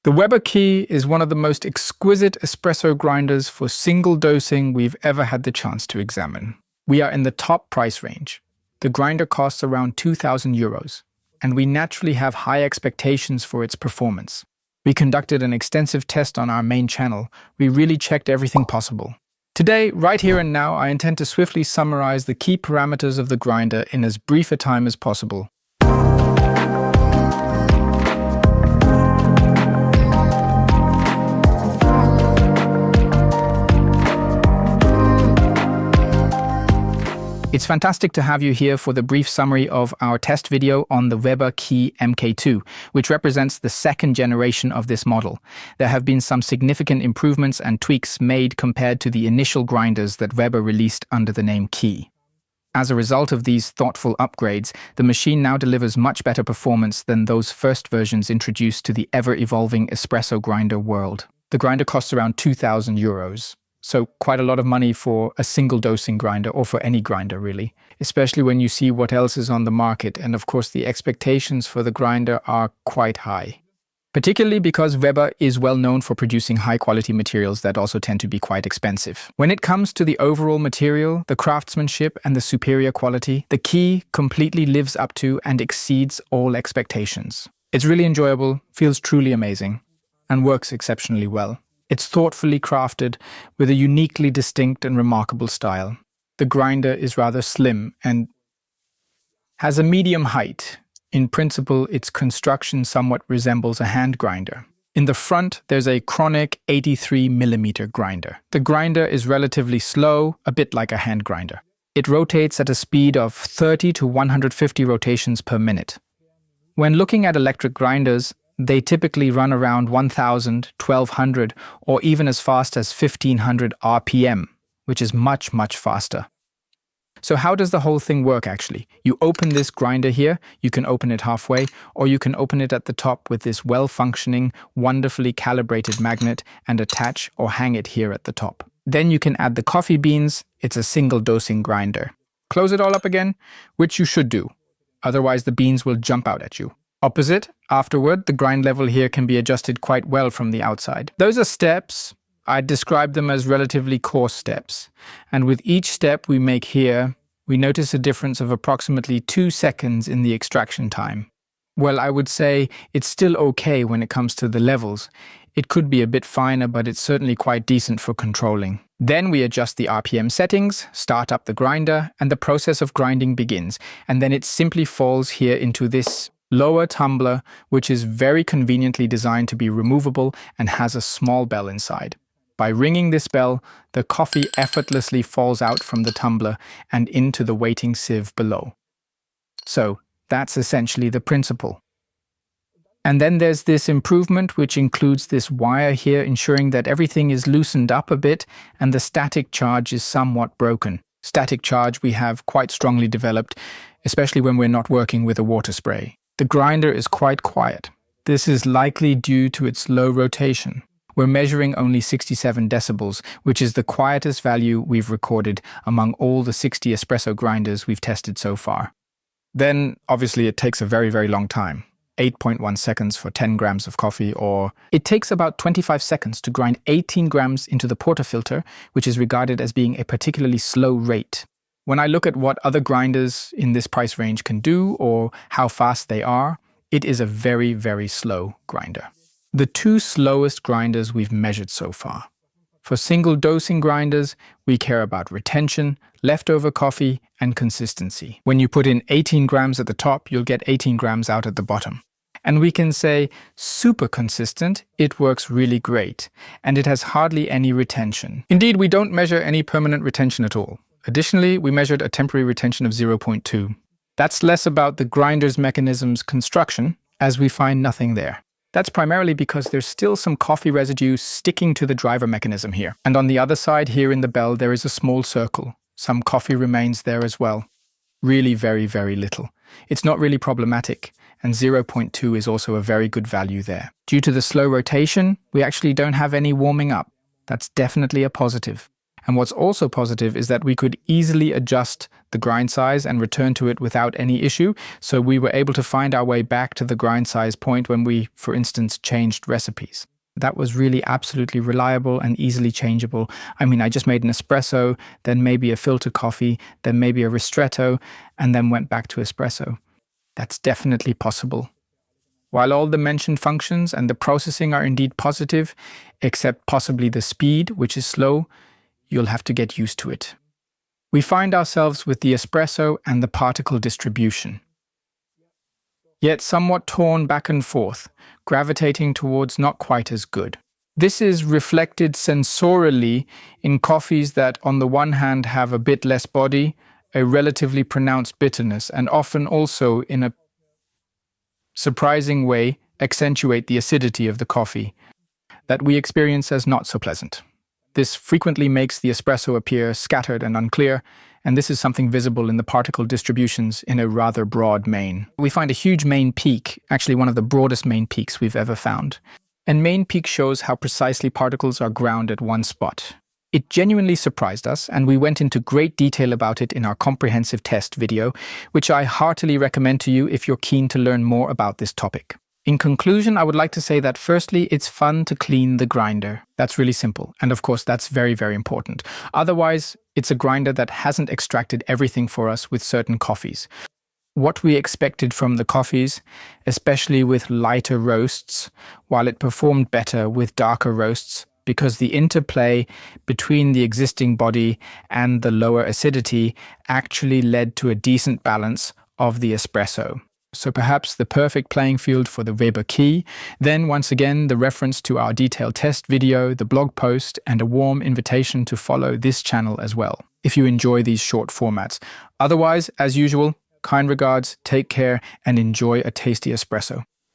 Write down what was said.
The Weber Key is one of the most exquisite espresso grinders for single dosing we've ever had the chance to examine. We are in the top price range. The grinder costs around €2,000, and we naturally have high expectations for its performance. We conducted an extensive test on our main channel. We really checked everything possible. Today, right here and now, I intend to swiftly summarize the key parameters of the grinder in as brief a time as possible. It's fantastic to have you here for the brief summary of our test video on the Weber Key MK2, which represents the second generation of this model. There have been some significant improvements and tweaks made compared to the initial grinders that Weber released under the name Key. As a result of these thoughtful upgrades, the machine now delivers much better performance than those first versions introduced to the ever-evolving espresso grinder world. The grinder costs around €2,000. So quite a lot of money for a single dosing grinder, or for any grinder really, especially when you see what else is on the market. And of course the expectations for the grinder are quite high, particularly because Weber is well known for producing high quality materials that also tend to be quite expensive. When it comes to the overall material, the craftsmanship and the superior quality, the Key completely lives up to and exceeds all expectations. It's really enjoyable, feels truly amazing, and works exceptionally well. It's thoughtfully crafted with a uniquely distinct and remarkable style. The grinder is rather slim and has a medium height. In principle, its construction somewhat resembles a hand grinder. In the front, there's a chronic 83mm grinder. The grinder is relatively slow, a bit like a hand grinder. It rotates at a speed of 30 to 150 rotations per minute. When looking at electric grinders, they typically run around 1,000, 1,200, or even as fast as 1,500 RPM, which is much, much faster. So how does the whole thing work actually? You open this grinder here, you can open it halfway, or you can open it at the top with this well-functioning, wonderfully calibrated magnet and attach or hang it here at the top. Then you can add the coffee beans. It's a single dosing grinder. Close it all up again, which you should do. Otherwise the beans will jump out at you. Opposite, afterward, the grind level here can be adjusted quite well from the outside. Those are steps. I'd describe them as relatively coarse steps. And with each step we make here, we notice a difference of approximately 2 seconds in the extraction time. Well, I would say it's still okay when it comes to the levels. It could be a bit finer, but it's certainly quite decent for controlling. Then we adjust the RPM settings, start up the grinder, and the process of grinding begins. And then it simply falls here into this lower tumbler, which is very conveniently designed to be removable and has a small bell inside. By ringing this bell, the coffee effortlessly falls out from the tumbler and into the waiting sieve below. So that's essentially the principle. And then there's this improvement, which includes this wire here, ensuring that everything is loosened up a bit and the static charge is somewhat broken. Static charge we have quite strongly developed, especially when we're not working with a water spray. The grinder is quite quiet. This is likely due to its low rotation. We're measuring only 67 decibels, which is the quietest value we've recorded among all the 60 espresso grinders we've tested so far. Then, obviously, it takes a very, very long time. 8.1 seconds for 10 grams of coffee, or it takes about 25 seconds to grind 18 grams into the portafilter, which is regarded as being a particularly slow rate. When I look at what other grinders in this price range can do or how fast they are, it is a very, very slow grinder. The 2 slowest grinders we've measured so far. For single dosing grinders, we care about retention, leftover coffee, and consistency. When you put in 18 grams at the top, you'll get 18 grams out at the bottom. And we can say super consistent, it works really great, and it has hardly any retention. Indeed, we don't measure any permanent retention at all. Additionally, we measured a temporary retention of 0.2. That's less about the grinder's mechanism's construction, as we find nothing there. That's primarily because there's still some coffee residue sticking to the driver mechanism here. And on the other side here in the bell, there is a small circle. Some coffee remains there as well. Really very, very little. It's not really problematic, and 0.2 is also a very good value there. Due to the slow rotation, we actually don't have any warming up. That's definitely a positive. And what's also positive is that we could easily adjust the grind size and return to it without any issue. So we were able to find our way back to the grind size point when we, for instance, changed recipes. That was really absolutely reliable and easily changeable. I mean, I just made an espresso, then maybe a filter coffee, then maybe a ristretto, and then went back to espresso. That's definitely possible. While all the mentioned functions and the processing are indeed positive, except possibly the speed, which is slow, you'll have to get used to it. We find ourselves with the espresso and the particle distribution, yet somewhat torn back and forth, gravitating towards not quite as good. This is reflected sensorially in coffees that on the one hand have a bit less body, a relatively pronounced bitterness, and often also in a surprising way accentuate the acidity of the coffee that we experience as not so pleasant. This frequently makes the espresso appear scattered and unclear, and this is something visible in the particle distributions in a rather broad main. We find a huge main peak, actually one of the broadest main peaks we've ever found. And main peak shows how precisely particles are ground at one spot. It genuinely surprised us, and we went into great detail about it in our comprehensive test video, which I heartily recommend to you if you're keen to learn more about this topic. In conclusion, I would like to say that firstly, it's fun to clean the grinder. That's really simple. And of course, that's very, very important. Otherwise, it's a grinder that hasn't extracted everything for us with certain coffees. What we expected from the coffees, especially with lighter roasts, while it performed better with darker roasts, because the interplay between the existing body and the lower acidity actually led to a decent balance of the espresso. So perhaps the perfect playing field for the Weber key. Then once again, the reference to our detailed test video, the blog post, and a warm invitation to follow this channel as well, if you enjoy these short formats. Otherwise, as usual, kind regards, take care, and enjoy a tasty espresso.